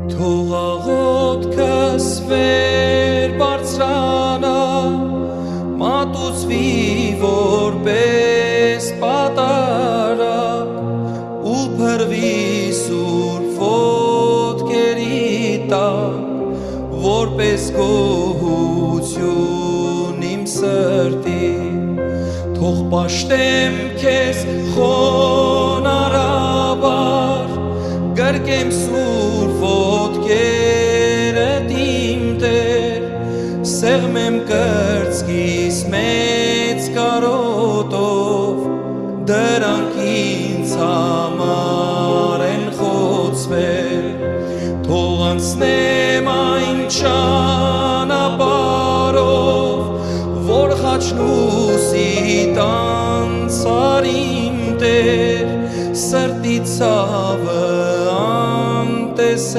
Թող աղոթքս վեր բարձրանա, մատուցվի որպես պատարակ, ու փրվի սուրբ ոտքերի տակ, որպես գոհություն իմ սրտի։ Թող պաշտեմ քեզ խոնարհաբար, գրկեմ սուրբ ոտքերդ իմ Տեր, սեղմեմ կրծքիս մեծ կարոտով, դրանք ինձ համար են խոցվել։ Թող անցնեմ այն ճանապարհով, որ խաչնուսիտ անցար իմ Տեր, սրտի ցավը անտեսել